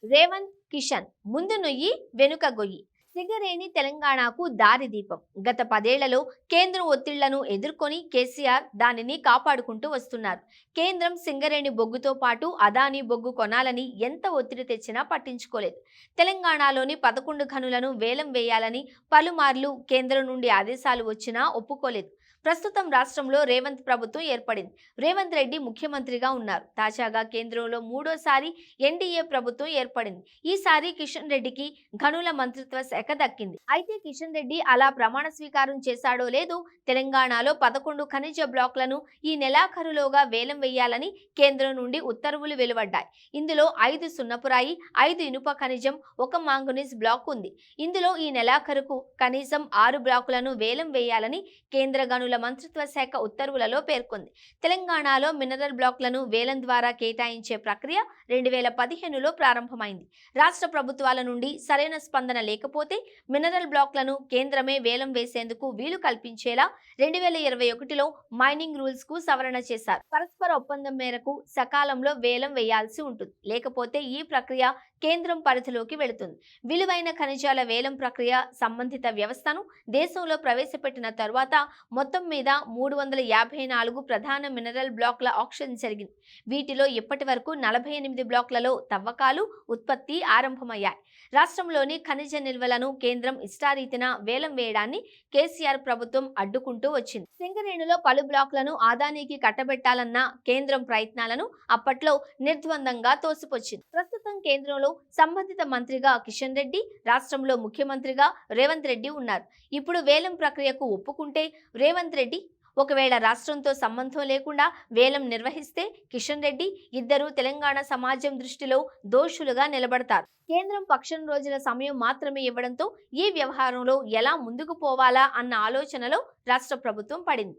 రేవంత్ కిషన్ ముందు నొయ్యి వెనుక గొయ్యి. సింగరేణి తెలంగాణకు దారిదీపం. గత 10 ఏళ్లలో కేంద్రం ఒత్తిళ్లను ఎదుర్కొని కేసీఆర్ దానిని కాపాడుకుంటూ వస్తున్నారు. కేంద్రం సింగరేణి బొగ్గుతో పాటు అదానీ బొగ్గు కొనాలని ఎంత ఒత్తిడి తెచ్చినా పట్టించుకోలేదు. తెలంగాణలోని 11 గనులను వేలం వేయాలని పలుమార్లు కేంద్రం నుండి ఆదేశాలు వచ్చినా ఒప్పుకోలేదు. ప్రస్తుతం రాష్ట్రంలో రేవంత్ ప్రభుత్వం ఏర్పడింది. రేవంత్ రెడ్డి ముఖ్యమంత్రిగా ఉన్నారు. తాజాగా కేంద్రంలో మూడోసారి ఎన్డీఏ ప్రభుత్వం ఏర్పడింది. ఈసారి కిషన్ రెడ్డికి గనుల మంత్రిత్వ శాఖ దక్కింది. అయితే కిషన్ రెడ్డి అలా ప్రమాణ స్వీకారం చేశాడో లేదో తెలంగాణలో 11 ఖనిజ బ్లాక్లను ఈ నెలాఖరులోగా వేలం వేయాలని కేంద్రం నుండి ఉత్తర్వులు వెలువడ్డాయి. ఇందులో 5 సున్నపురాయి, 5 ఇనుప ఖనిజం, 1 మాంగనీస్ బ్లాక్ ఉంది. ఇందులో ఈ నెలాఖరుకు కనీసం 6 బ్లాకులను వేలం వేయాలని కేంద్ర గనుల మంత్రిత్వ శాఖ ఉత్తర్వులలో పేర్కొంది. తెలంగాణలో మినరల్ బ్లాక్లను వేలం ద్వారా కేటాయించే ప్రక్రియ 2015లో ప్రారంభమైంది. రాష్ట్ర ప్రభుత్వాల నుండి సరైన స్పందన లేకపోతే మినరల్ బ్లాక్లను కేంద్రమే వేలం వేసేందుకు వీలు కల్పించేలా 2021లో మైనింగ్ రూల్స్ కు సవరణ చేశారు. పరస్పర ఒప్పందం మేరకు సకాలంలో వేలం వేయాల్సి ఉంటుంది. లేకపోతే ఈ ప్రక్రియ కేంద్రం పరిధిలోకి వెళుతుంది. విలువైన ఖనిజాల వేలం ప్రక్రియ సంబంధిత వ్యవస్థను దేశంలో ప్రవేశపెట్టిన తరువాత మొత్తం మీద 354 ప్రధాన మినరల్ బ్లాక్ల ఆక్షన్ జరిగింది. వీటిలో ఇప్పటి వరకు 48 బ్లాక్లలో తవ్వకాలు, ఉత్పత్తి ఆరంభమయ్యాయి. రాష్ట్రంలోని ఖనిజ నిల్వలను కేంద్రం ఇష్టారీతిన వేలం వేయడాన్ని కేసీఆర్ ప్రభుత్వం అడ్డుకుంటూ వచ్చింది. సింగరేణిలో పలు బ్లాక్లను అదానీకి కట్టబెట్టాలన్న కేంద్రం ప్రయత్నాలను అప్పట్లో నిర్ద్వందంగా తోసిపుచ్చింది. ప్రస్తుతం కేంద్రంలో సంబంధిత మంత్రిగా కిషన్ రెడ్డి, రాష్ట్రంలో ముఖ్యమంత్రిగా రేవంత్ రెడ్డి ఉన్నారు. ఇప్పుడు వేలం ప్రక్రియకు ఒప్పుకుంటే రేవంత్ రెడ్డి, ఒకవేళ రాష్ట్రంతో సంబంధం లేకుండా వేలం నిర్వహిస్తే కిషన్ రెడ్డి ఇద్దరు తెలంగాణ సమాజం దృష్టిలో దోషులుగా నిలబడతారు. కేంద్రం పక్షం రోజుల సమయం మాత్రమే ఇవ్వడంతో ఈ వ్యవహారంలో ఎలా ముందుకు పోవాలా అన్న ఆలోచనలో రాష్ట్ర ప్రభుత్వం పడింది.